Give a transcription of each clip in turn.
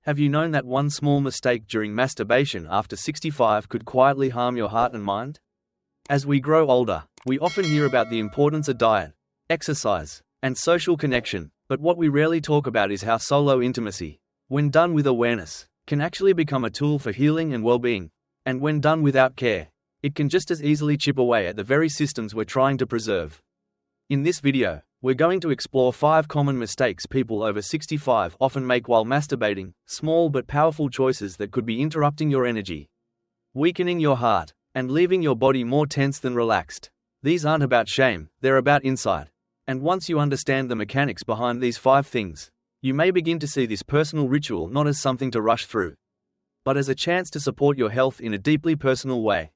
Have you known that one small mistake during masturbation after 65 could quietly harm your heart and mind? As we grow older, we often hear about the importance of diet, exercise, and social connection, but what we rarely talk about is how solo intimacy, when done with awareness, can actually become a tool for healing and well-being. And when done without care, it can just as easily chip away at the very systems we're trying to preserve. In this video, we're going to explore 5 common mistakes people over 65 often make while masturbating, small but powerful choices that could be interrupting your energy, weakening your heart, and leaving your body more tense than relaxed. These aren't about shame, they're about insight. And once you understand the mechanics behind these 5 things, you may begin to see this personal ritual not as something to rush through, but as a chance to support your health in a deeply personal way.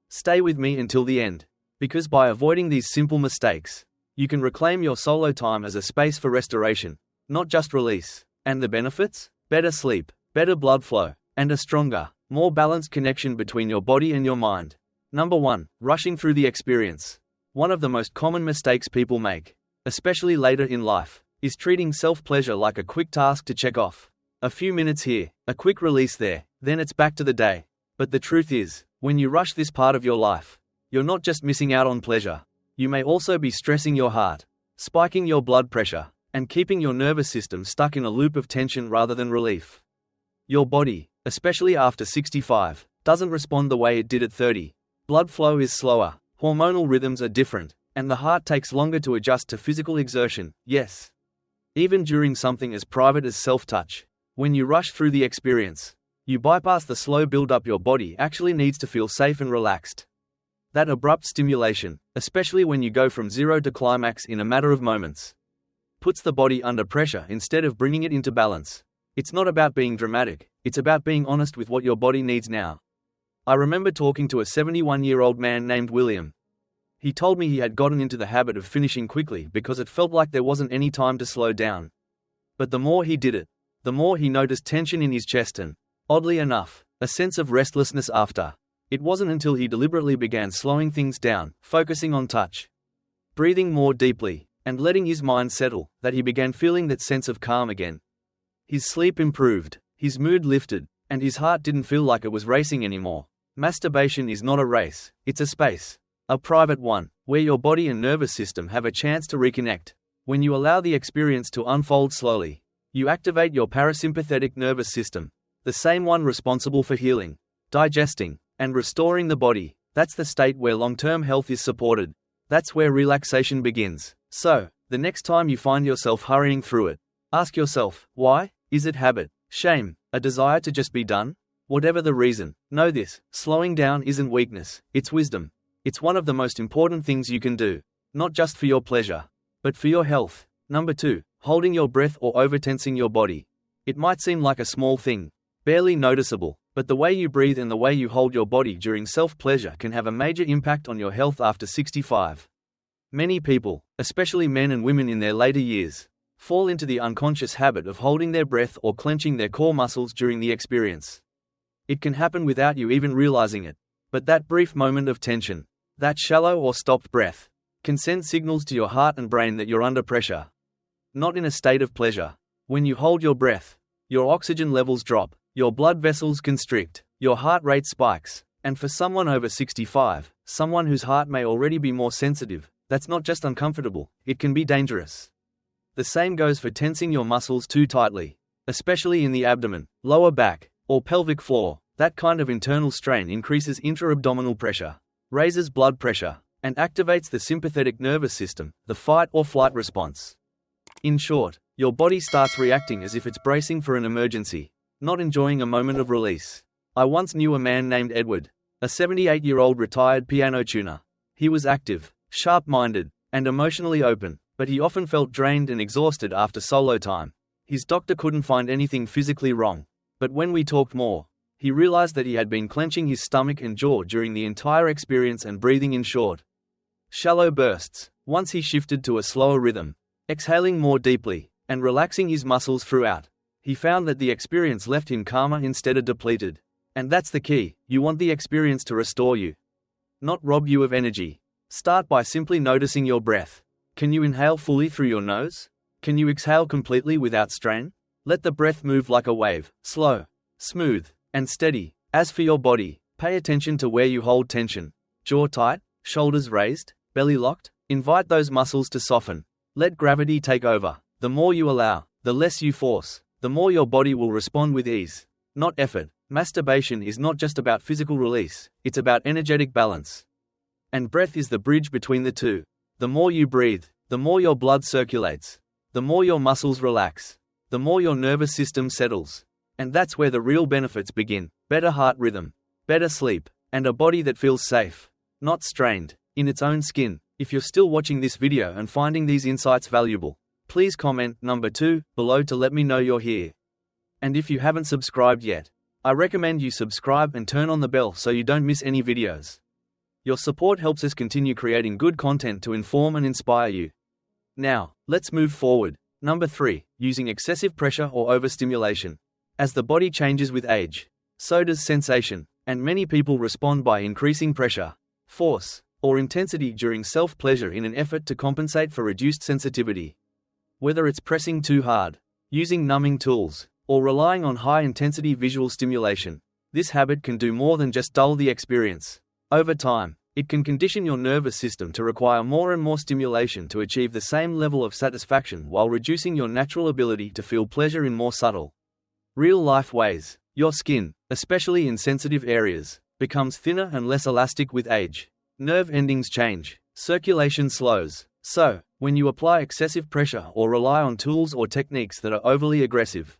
Stay with me until the end, because by avoiding these simple mistakes, you can reclaim your solo time as a space for restoration, not just release. And the benefits? Better sleep, better blood flow, and a stronger, more balanced connection between your body and your mind. Number 1. Rushing through the experience. One of the most common mistakes people make, especially later in life, is treating self-pleasure like a quick task to check off. A few minutes here, a quick release there, then it's back to the day. But the truth is, when you rush this part of your life, you're not just missing out on pleasure. You may also be stressing your heart, spiking your blood pressure, and keeping your nervous system stuck in a loop of tension rather than relief. Your body, especially after 65, doesn't respond the way it did at 30. Blood flow is slower, hormonal rhythms are different, and the heart takes longer to adjust to physical exertion. Yes, even during something as private as self-touch, when you rush through the experience, you bypass the slow build-up your body actually needs to feel safe and relaxed. That abrupt stimulation, especially when you go from zero to climax in a matter of moments, puts the body under pressure instead of bringing it into balance. It's not about being dramatic, it's about being honest with what your body needs now. I remember talking to a 71-year-old man named William. He told me he had gotten into the habit of finishing quickly because it felt like there wasn't any time to slow down. But the more he did it, the more he noticed tension in his chest and, oddly enough, a sense of restlessness after. It wasn't until he deliberately began slowing things down, focusing on touch, breathing more deeply, and letting his mind settle, that he began feeling that sense of calm again. His sleep improved, his mood lifted, and his heart didn't feel like it was racing anymore. Masturbation is not a race, it's a space. A private one, where your body and nervous system have a chance to reconnect. When you allow the experience to unfold slowly, you activate your parasympathetic nervous system, the same one responsible for healing, digesting, and restoring the body. That's the state where long-term health is supported. That's where relaxation begins. So, the next time you find yourself hurrying through it, ask yourself, why? Is it habit, shame, a desire to just be done? Whatever the reason, know this: slowing down isn't weakness, it's wisdom. It's one of the most important things you can do, not just for your pleasure, but for your health. Number 2. Holding your breath or over-tensing your body. It might seem like a small thing, barely noticeable, but the way you breathe and the way you hold your body during self-pleasure can have a major impact on your health after 65. Many people, especially men and women in their later years, fall into the unconscious habit of holding their breath or clenching their core muscles during the experience. It can happen without you even realizing it, but that brief moment of tension, that shallow or stopped breath, can send signals to your heart and brain that you're under pressure, not in a state of pleasure. When you hold your breath, your oxygen levels drop, your blood vessels constrict, your heart rate spikes, and for someone over 65, someone whose heart may already be more sensitive, that's not just uncomfortable, it can be dangerous. The same goes for tensing your muscles too tightly, especially in the abdomen, lower back, or pelvic floor. That kind of internal strain increases intra-abdominal pressure, raises blood pressure, and activates the sympathetic nervous system, the fight or flight response. In short, your body starts reacting as if it's bracing for an emergency, not enjoying a moment of release. I once knew a man named Edward, a 78-year-old retired piano tuner. He was active, sharp-minded, and emotionally open, but he often felt drained and exhausted after solo time. His doctor couldn't find anything physically wrong, but when we talked more, he realized that he had been clenching his stomach and jaw during the entire experience and breathing in short, shallow bursts. Once he shifted to a slower rhythm, exhaling more deeply, and relaxing his muscles throughout, he found that the experience left him calmer instead of depleted. And that's the key: you want the experience to restore you, not rob you of energy. Start by simply noticing your breath. Can you inhale fully through your nose? Can you exhale completely without strain? Let the breath move like a wave, slow, smooth, and steady. As for your body, pay attention to where you hold tension. Jaw tight, shoulders raised, belly locked. Invite those muscles to soften. Let gravity take over. The more you allow, the less you force, the more your body will respond with ease, not effort. Masturbation is not just about physical release, it's about energetic balance. And breath is the bridge between the two. The more you breathe, the more your blood circulates, the more your muscles relax, the more your nervous system settles. And that's where the real benefits begin. Better heart rhythm, better sleep, and a body that feels safe, not strained, in its own skin. If you're still watching this video and finding these insights valuable, please comment number 2 below to let me know you're here. And if you haven't subscribed yet, I recommend you subscribe and turn on the bell so you don't miss any videos. Your support helps us continue creating good content to inform and inspire you. Now, let's move forward. Number 3, using excessive pressure or overstimulation. As the body changes with age, so does sensation, and many people respond by increasing pressure, force, or intensity during self-pleasure in an effort to compensate for reduced sensitivity. Whether it's pressing too hard, using numbing tools, or relying on high-intensity visual stimulation, this habit can do more than just dull the experience. Over time, it can condition your nervous system to require more and more stimulation to achieve the same level of satisfaction while reducing your natural ability to feel pleasure in more subtle, real-life ways. Your skin, especially in sensitive areas, becomes thinner and less elastic with age. Nerve endings change, circulation slows. So, when you apply excessive pressure or rely on tools or techniques that are overly aggressive,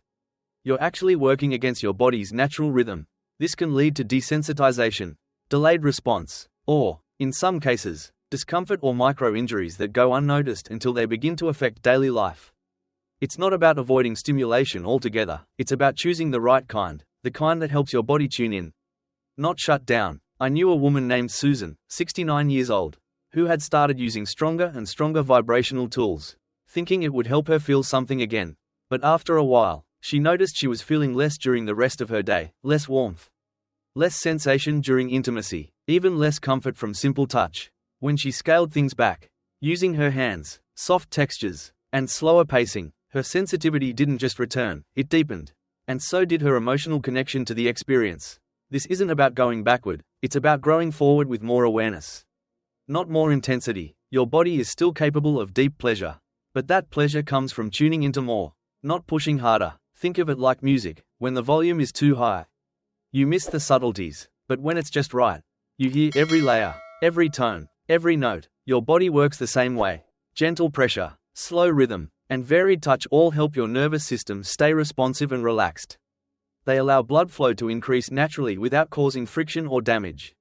you're actually working against your body's natural rhythm. This can lead to desensitization, delayed response, or, in some cases, discomfort or micro-injuries that go unnoticed until they begin to affect daily life. It's not about avoiding stimulation altogether, it's about choosing the right kind, the kind that helps your body tune in, not shut down. I knew a woman named Susan, 69 years old, who had started using stronger and stronger vibrational tools, thinking it would help her feel something again. But after a while, she noticed she was feeling less during the rest of her day, less warmth, less sensation during intimacy, even less comfort from simple touch. When she scaled things back, using her hands, soft textures, and slower pacing, her sensitivity didn't just return, it deepened. And so did her emotional connection to the experience. This isn't about going backward, it's about growing forward with more awareness, not more intensity. Your body is still capable of deep pleasure, but that pleasure comes from tuning into more, not pushing harder. Think of it like music. When the volume is too high, you miss the subtleties, but when it's just right, you hear every layer, every tone, every note. Your body works the same way. Gentle pressure, slow rhythm, and varied touch all help your nervous system stay responsive and relaxed. They allow blood flow to increase naturally without causing friction or damage.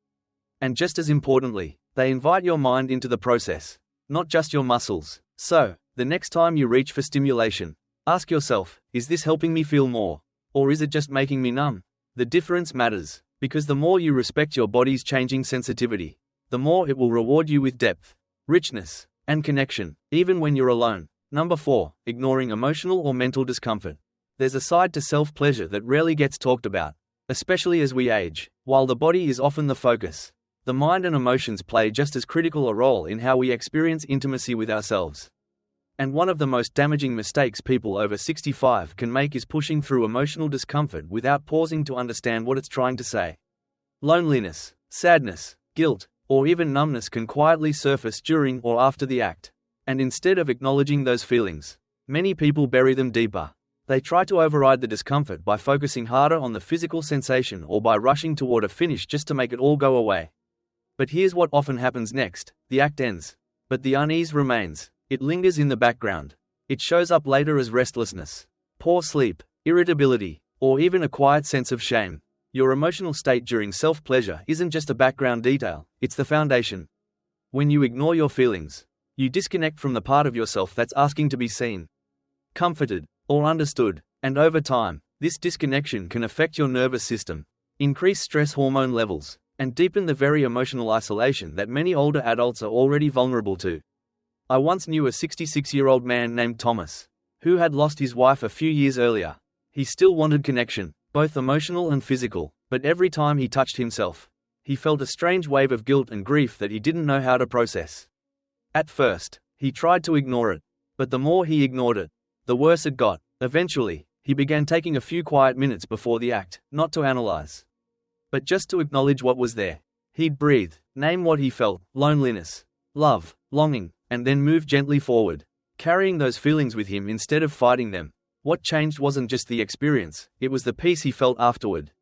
And just as importantly, they invite your mind into the process, not just your muscles. So, the next time you reach for stimulation, ask yourself, is this helping me feel more? Or is it just making me numb? The difference matters, because the more you respect your body's changing sensitivity, the more it will reward you with depth, richness, and connection, even when you're alone. Number 4, ignoring emotional or mental discomfort. There's a side to self-pleasure that rarely gets talked about, especially as we age. While the body is often the focus, the mind and emotions play just as critical a role in how we experience intimacy with ourselves. And one of the most damaging mistakes people over 65 can make is pushing through emotional discomfort without pausing to understand what it's trying to say. Loneliness, sadness, guilt, or even numbness can quietly surface during or after the act. And instead of acknowledging those feelings, many people bury them deeper. They try to override the discomfort by focusing harder on the physical sensation or by rushing toward a finish just to make it all go away. But here's what often happens next: the act ends, but the unease remains. It lingers in the background. It shows up later as restlessness, poor sleep, irritability, or even a quiet sense of shame. Your emotional state during self-pleasure isn't just a background detail, it's the foundation. When you ignore your feelings, you disconnect from the part of yourself that's asking to be seen, comforted, or understood, and over time, this disconnection can affect your nervous system, increase stress hormone levels, and deepen the very emotional isolation that many older adults are already vulnerable to. I once knew a 66-year-old man named Thomas, who had lost his wife a few years earlier. He still wanted connection, both emotional and physical, but every time he touched himself, he felt a strange wave of guilt and grief that he didn't know how to process. At first, he tried to ignore it, but the more he ignored it, the worse it got. Eventually, he began taking a few quiet minutes before the act, not to analyze, but just to acknowledge what was there. He'd breathe, name what he felt, loneliness, love, longing, and then move gently forward, carrying those feelings with him instead of fighting them. What changed wasn't just the experience, it was the peace he felt afterward.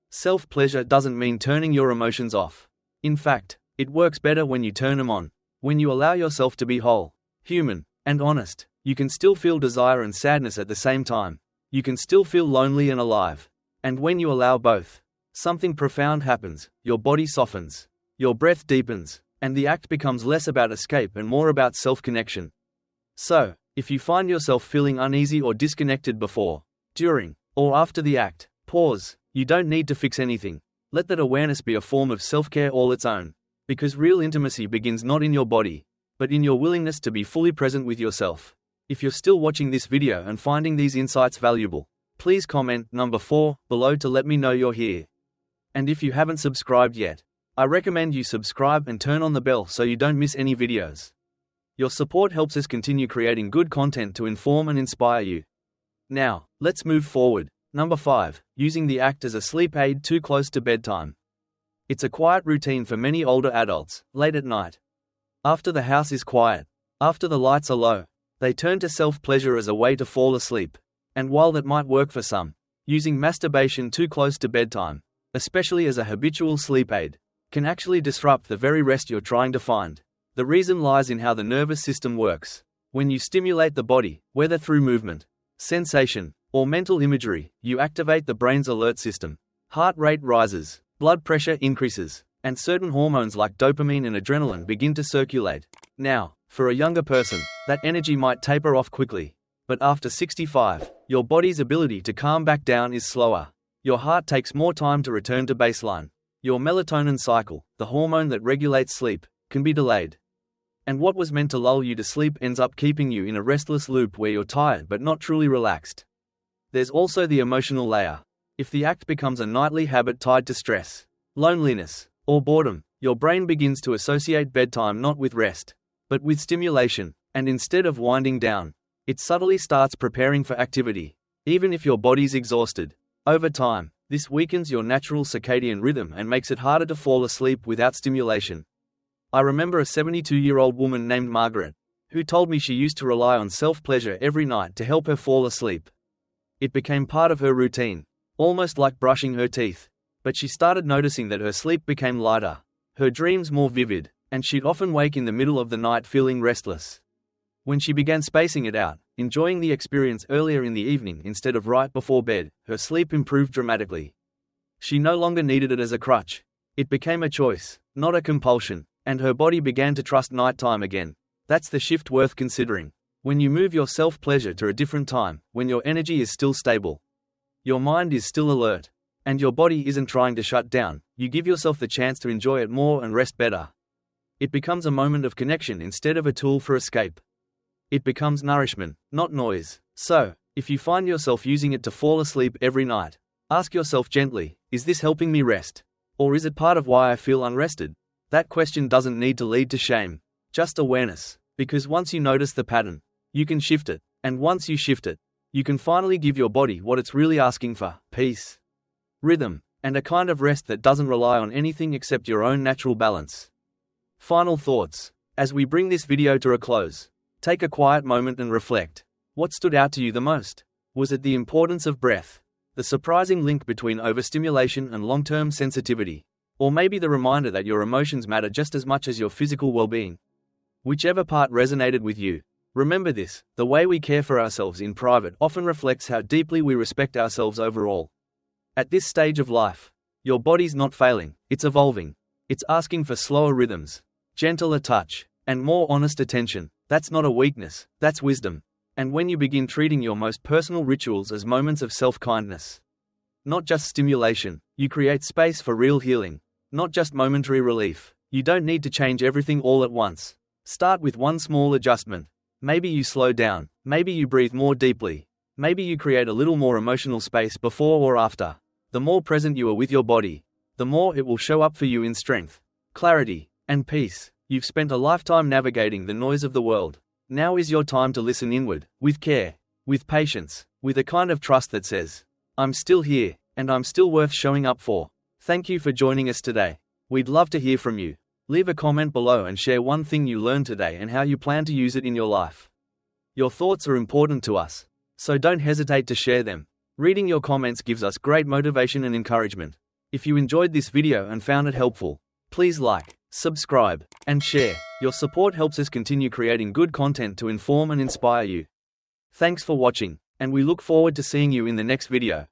Self-pleasure doesn't mean turning your emotions off. In fact, it works better when you turn them on. When you allow yourself to be whole, human, and honest, you can still feel desire and sadness at the same time. You can still feel lonely and alive. And when you allow both, something profound happens. Your body softens, your breath deepens, and the act becomes less about escape and more about self-connection. So, if you find yourself feeling uneasy or disconnected before, during, or after the act, pause. You don't need to fix anything. Let that awareness be a form of self-care all its own. Because real intimacy begins not in your body, but in your willingness to be fully present with yourself. If you're still watching this video and finding these insights valuable, please comment number 4 below to let me know you're here. And if you haven't subscribed yet, I recommend you subscribe and turn on the bell so you don't miss any videos. Your support helps us continue creating good content to inform and inspire you. Now, let's move forward. Number 5. Using the act as a sleep aid too close to bedtime. It's a quiet routine for many older adults, late at night. After the house is quiet, after the lights are low, they turn to self-pleasure as a way to fall asleep. And while that might work for some, using masturbation too close to bedtime, especially as a habitual sleep aid, can actually disrupt the very rest you're trying to find. The reason lies in how the nervous system works. When you stimulate the body, whether through movement, sensation, or mental imagery, you activate the brain's alert system. Heart rate rises, blood pressure increases, and certain hormones like dopamine and adrenaline begin to circulate. Now, for a younger person, that energy might taper off quickly. But after 65, your body's ability to calm back down is slower. Your heart takes more time to return to baseline. Your melatonin cycle, the hormone that regulates sleep, can be delayed. And what was meant to lull you to sleep ends up keeping you in a restless loop where you're tired but not truly relaxed. There's also the emotional layer. If the act becomes a nightly habit tied to stress, loneliness, or boredom, your brain begins to associate bedtime not with rest, but with stimulation, and instead of winding down, it subtly starts preparing for activity, even if your body's exhausted. Over time, this weakens your natural circadian rhythm and makes it harder to fall asleep without stimulation. I remember a 72-year-old woman named Margaret, who told me she used to rely on self-pleasure every night to help her fall asleep. It became part of her routine, almost like brushing her teeth. But she started noticing that her sleep became lighter, her dreams more vivid, and she'd often wake in the middle of the night feeling restless. When she began spacing it out, enjoying the experience earlier in the evening instead of right before bed, her sleep improved dramatically. She no longer needed it as a crutch. It became a choice, not a compulsion, and her body began to trust nighttime again. That's the shift worth considering. When you move your self-pleasure to a different time, when your energy is still stable, your mind is still alert, and your body isn't trying to shut down, you give yourself the chance to enjoy it more and rest better. It becomes a moment of connection instead of a tool for escape. It becomes nourishment, not noise. So, if you find yourself using it to fall asleep every night, ask yourself gently, is this helping me rest? Or is it part of why I feel unrested? That question doesn't need to lead to shame, just awareness. Because once you notice the pattern, you can shift it. And once you shift it, you can finally give your body what it's really asking for: peace, rhythm, and a kind of rest that doesn't rely on anything except your own natural balance. Final thoughts. As we bring this video to a close, take a quiet moment and reflect. What stood out to you the most? Was it the importance of breath, the surprising link between overstimulation and long-term sensitivity, or maybe the reminder that your emotions matter just as much as your physical well-being? Whichever part resonated with you, remember this: the way we care for ourselves in private often reflects how deeply we respect ourselves overall. At this stage of life, your body's not failing, it's evolving. It's asking for slower rhythms, gentler touch, and more honest attention. That's not a weakness, that's wisdom. And when you begin treating your most personal rituals as moments of self-kindness, not just stimulation, you create space for real healing, not just momentary relief. You don't need to change everything all at once. Start with one small adjustment. Maybe you slow down, maybe you breathe more deeply, maybe you create a little more emotional space before or after. The more present you are with your body, the more it will show up for you in strength, clarity, and peace. You've spent a lifetime navigating the noise of the world. Now is your time to listen inward, with care, With patience, with a kind of trust that says, I'm still here, and I'm still worth showing up for. Thank you for joining us today. We'd love to hear from you. Leave a comment below and share one thing you learned today and how you plan to use it in your life. Your thoughts are important to us, so don't hesitate to share them. Reading your comments gives us great motivation and encouragement. If you enjoyed this video and found it helpful, please like, subscribe, and share. Your support helps us continue creating good content to inform and inspire you. Thanks for watching, and we look forward to seeing you in the next video.